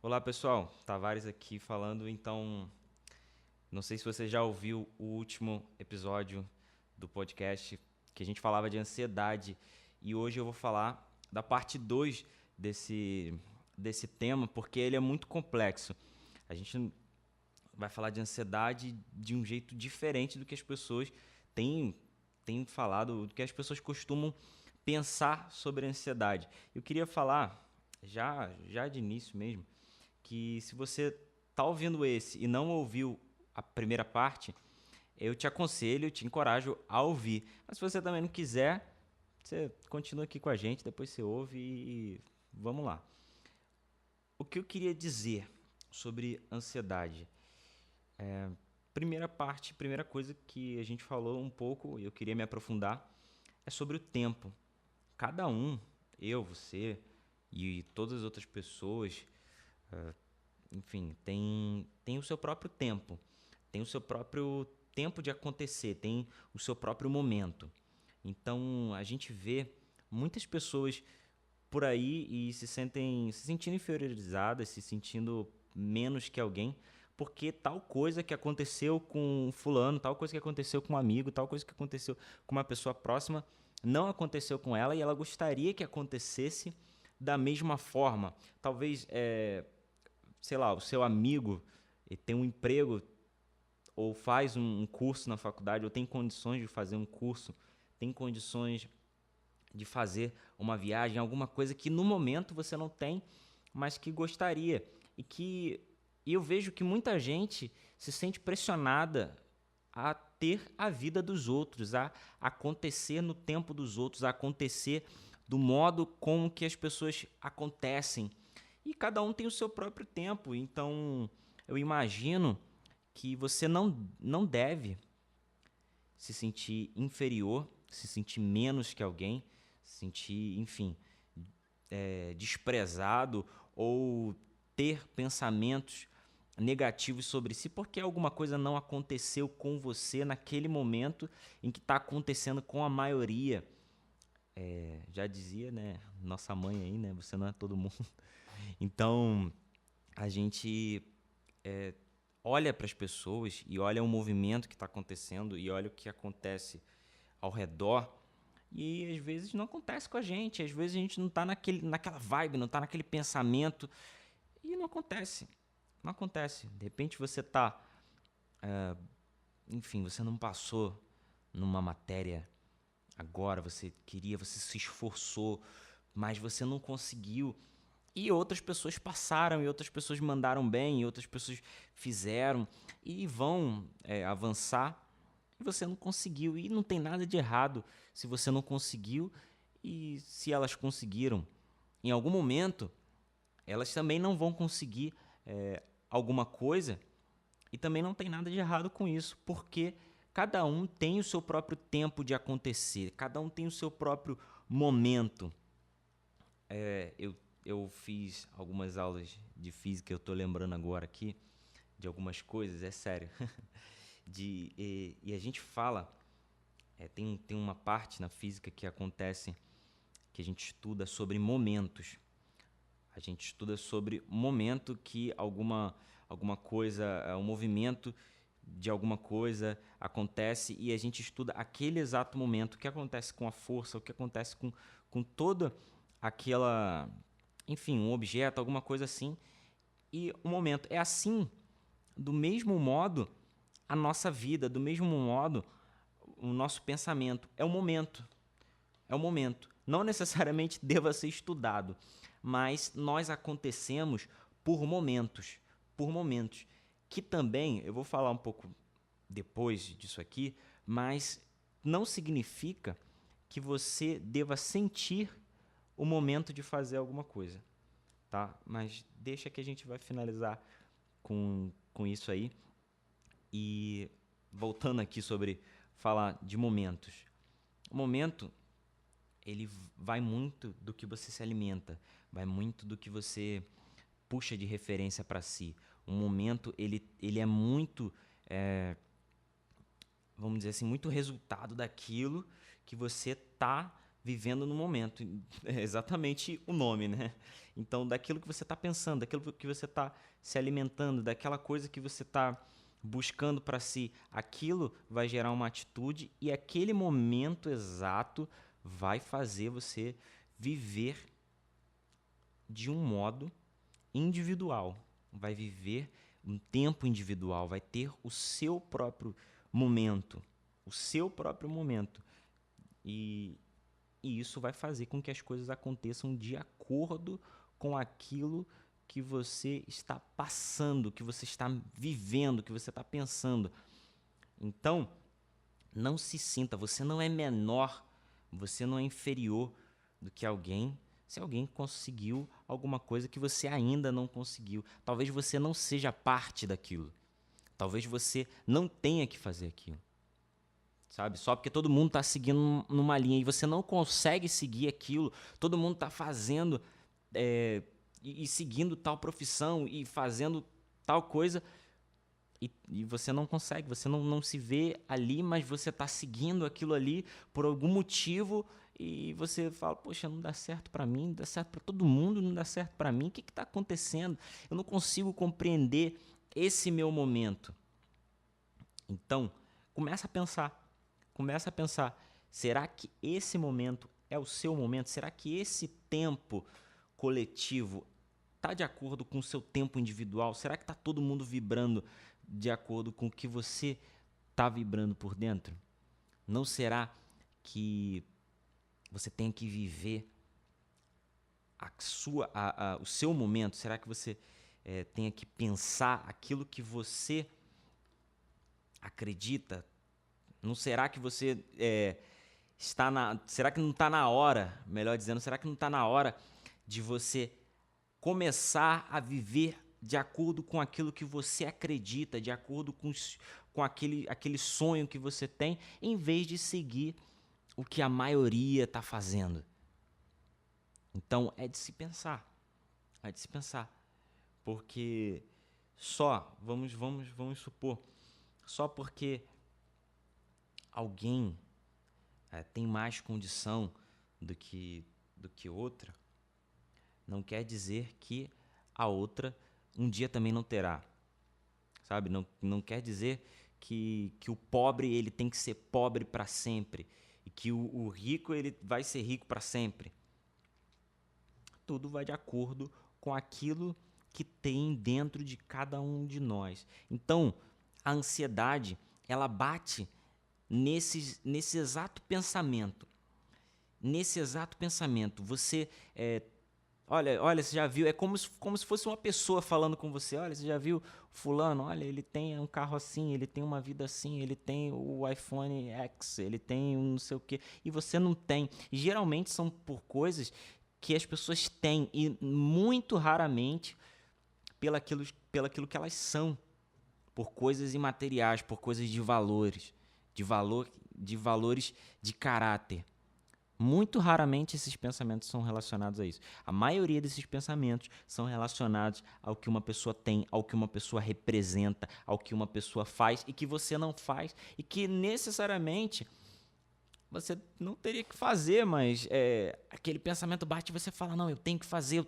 Olá pessoal, Tavares aqui falando. Então, não sei se você já ouviu o último episódio do podcast que a gente falava de ansiedade, e hoje eu vou falar da parte 2 desse tema, porque ele é muito complexo. A gente vai falar de ansiedade de um jeito diferente do que as pessoas têm falado, do que as pessoas costumam pensar sobre a ansiedade. Eu queria falar, já de início mesmo, que se você está ouvindo esse e não ouviu a primeira parte, eu te aconselho, te encorajo a ouvir. Mas se você também não quiser, você continua aqui com a gente, depois você ouve e vamos lá. O que eu queria dizer sobre ansiedade? Primeira coisa que a gente falou um pouco, e eu queria me aprofundar, é sobre o tempo. Cada um, eu, você e todas as outras pessoas, enfim, tem o seu próprio tempo, tem o seu próprio tempo de acontecer, tem o seu próprio momento. Então a gente vê muitas pessoas por aí e se sentindo inferiorizadas, se sentindo menos que alguém, porque tal coisa que aconteceu com fulano, tal coisa que aconteceu com um amigo, tal coisa que aconteceu com uma pessoa próxima, não aconteceu com ela e ela gostaria que acontecesse da mesma forma. Talvez, sei lá, o seu amigo tem um emprego ou faz um curso na faculdade, ou tem condições de fazer um curso, tem condições de fazer uma viagem, alguma coisa que no momento você não tem, mas que gostaria. E eu vejo que muita gente se sente pressionada a ter a vida dos outros, a acontecer no tempo dos outros, a acontecer do modo como que as pessoas acontecem. E cada um tem o seu próprio tempo, então eu imagino que você não deve se sentir inferior, se sentir menos que alguém, se sentir, enfim, desprezado ou ter pensamentos negativos sobre si porque alguma coisa não aconteceu com você naquele momento em que está acontecendo com a maioria. Já dizia, né, nossa mãe aí, né, você não é todo mundo. Então, a gente olha para as pessoas e olha o movimento que está acontecendo e olha o que acontece ao redor. E às vezes não acontece com a gente, às vezes a gente não está naquela vibe, não está naquele pensamento e não acontece. Não acontece. De repente você está, enfim, você não passou numa matéria agora, você queria, você se esforçou, mas você não conseguiu. E outras pessoas passaram, e outras pessoas mandaram bem, e outras pessoas fizeram e vão avançar. E você não conseguiu. E não tem nada de errado se você não conseguiu e se elas conseguiram. Em algum momento, elas também não vão conseguir alguma coisa e também não tem nada de errado com isso, porque cada um tem o seu próprio tempo de acontecer, cada um tem o seu próprio momento. Eu fiz algumas aulas de física, eu estou lembrando agora aqui de algumas coisas, é sério. E a gente fala, tem uma parte na física que acontece, que a gente estuda sobre momentos. A gente estuda sobre momento que alguma coisa, um movimento de alguma coisa acontece e a gente estuda aquele exato momento, o que acontece com a força, o que acontece com toda aquela, enfim, um objeto, alguma coisa assim, e o momento. É assim, do mesmo modo, a nossa vida, do mesmo modo, o nosso pensamento. É o momento. É o momento. Não necessariamente deva ser estudado, mas nós acontecemos por momentos. Por momentos. Que também, eu vou falar um pouco depois disso aqui, mas não significa que você deva sentir o momento de fazer alguma coisa, tá? Mas deixa que a gente vai finalizar com isso aí. E voltando aqui sobre falar de momentos. O momento, ele vai muito do que você se alimenta, vai muito do que você puxa de referência para si. O momento, ele é muito, vamos dizer assim, muito resultado daquilo que você está vivendo no momento. É exatamente o nome, né? Então, daquilo que você está pensando, daquilo que você está se alimentando, daquela coisa que você está buscando para si, aquilo vai gerar uma atitude e aquele momento exato vai fazer você viver de um modo individual. Vai viver um tempo individual, vai ter o seu próprio momento, o seu próprio momento. E isso vai fazer com que as coisas aconteçam de acordo com aquilo que você está passando, que você está vivendo, que você está pensando. Então, não se sinta, você não é menor, você não é inferior do que alguém, se alguém conseguiu alguma coisa que você ainda não conseguiu. Talvez você não seja parte daquilo. Talvez você não tenha que fazer aquilo. Sabe? Só porque todo mundo está seguindo numa linha e você não consegue seguir aquilo, todo mundo está fazendo e seguindo tal profissão e fazendo tal coisa e você não consegue, você não se vê ali, mas você está seguindo aquilo ali por algum motivo e você fala, poxa, não dá certo para mim, não dá certo para todo mundo, não dá certo para mim, o que está acontecendo? Eu não consigo compreender esse meu momento. Então, começa a pensar, será que esse momento é o seu momento? Será que esse tempo coletivo está de acordo com o seu tempo individual? Será que está todo mundo vibrando de acordo com o que você está vibrando por dentro? Não será que você tem que viver o seu momento? Será que você tem que pensar aquilo que você acredita? Não será que você será que não está na hora, melhor dizendo, será que não está na hora de você começar a viver de acordo com aquilo que você acredita, de acordo com aquele sonho que você tem, em vez de seguir o que a maioria está fazendo? Então, é de se pensar, porque vamos supor, só porque alguém tem mais condição do que outra, não quer dizer que a outra um dia também não terá, sabe? Não quer dizer que o pobre ele tem que ser pobre para sempre e que o rico ele vai ser rico para sempre. Tudo vai de acordo com aquilo que tem dentro de cada um de nós. Então, a ansiedade, ela bate nesse exato pensamento. Nesse exato pensamento, você olha, você já viu, é como se fosse uma pessoa falando com você. Olha, você já viu fulano? Olha, ele tem um carro assim, ele tem uma vida assim, ele tem o iPhone X, ele tem um não sei o quê, e você não tem. E geralmente são por coisas que as pessoas têm e muito raramente pelaquilo que elas são, por coisas imateriais, por coisas de valores, de valores de caráter. Muito raramente esses pensamentos são relacionados a isso. A maioria desses pensamentos são relacionados ao que uma pessoa tem, ao que uma pessoa representa, ao que uma pessoa faz e que você não faz e que necessariamente você não teria que fazer, mas aquele pensamento bate e você fala, não, eu tenho que fazer,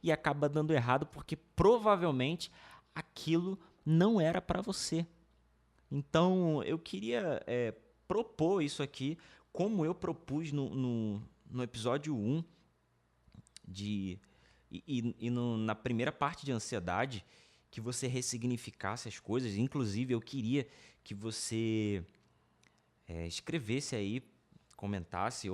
e acaba dando errado porque provavelmente aquilo não era para você. Então, eu queria propor isso aqui, como eu propus no episódio 1 na primeira parte de ansiedade, que você ressignificasse as coisas. Inclusive, eu queria que você escrevesse aí, comentasse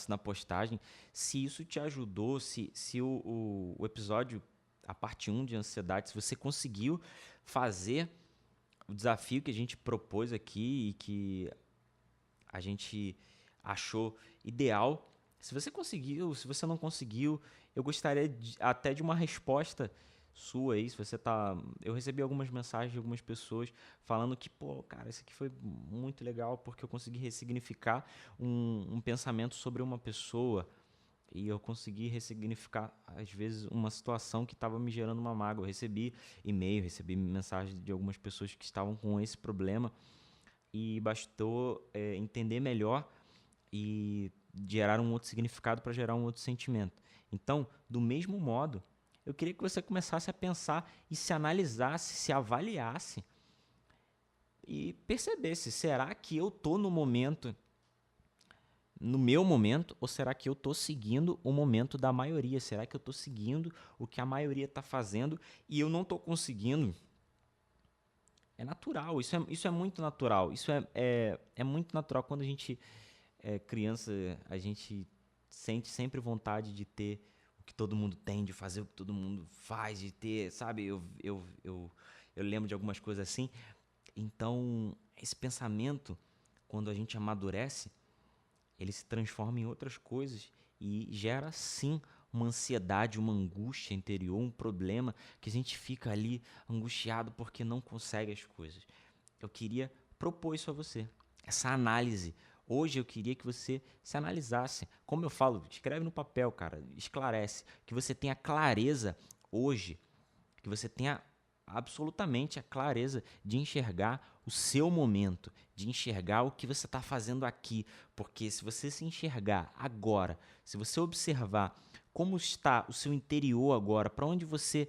na postagem, se isso te ajudou, se o episódio, a parte 1 de ansiedade, se você conseguiu fazer o desafio que a gente propôs aqui e que a gente achou ideal. Se você conseguiu, se você não conseguiu, eu gostaria até de uma resposta sua aí, se você tá... Eu recebi algumas mensagens de algumas pessoas falando que, pô, cara, isso aqui foi muito legal porque eu consegui ressignificar um pensamento sobre uma pessoa e eu consegui ressignificar, às vezes, uma situação que estava me gerando uma mágoa. Eu recebi e-mail, recebi mensagem de algumas pessoas que estavam com esse problema e bastou entender melhor e gerar um outro significado para gerar um outro sentimento. Então, do mesmo modo, eu queria que você começasse a pensar e se analisasse, se avaliasse e percebesse, será que eu tô no meu momento, ou será que eu tô seguindo o momento da maioria? Será que eu tô seguindo o que a maioria tá fazendo e eu não tô conseguindo? É natural, isso é muito natural. Isso é muito natural quando a gente é criança, a gente sente sempre vontade de ter o que todo mundo tem, de fazer o que todo mundo faz, de ter, sabe? Eu lembro de algumas coisas assim. Então, esse pensamento, quando a gente amadurece, ele se transforma em outras coisas e gera, sim, uma ansiedade, uma angústia interior, um problema que a gente fica ali angustiado porque não consegue as coisas. Eu queria propor isso a você, essa análise. Hoje eu queria que você se analisasse. Como eu falo, escreve no papel, cara, esclarece. Que você tenha clareza hoje, que você tenha absolutamente a clareza de enxergar o seu momento, de enxergar o que você está fazendo aqui. Porque se você se enxergar agora, se você observar como está o seu interior agora, para onde você.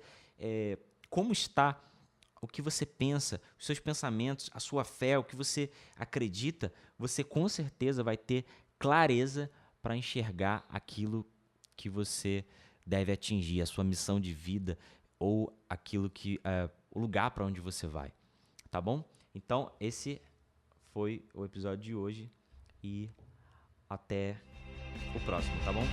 Como está o que você pensa, os seus pensamentos, a sua fé, o que você acredita, você com certeza vai ter clareza para enxergar aquilo que você deve atingir, a sua missão de vida ou aquilo que o lugar para onde você vai, tá bom? Então, esse foi o episódio de hoje e até o próximo, tá bom?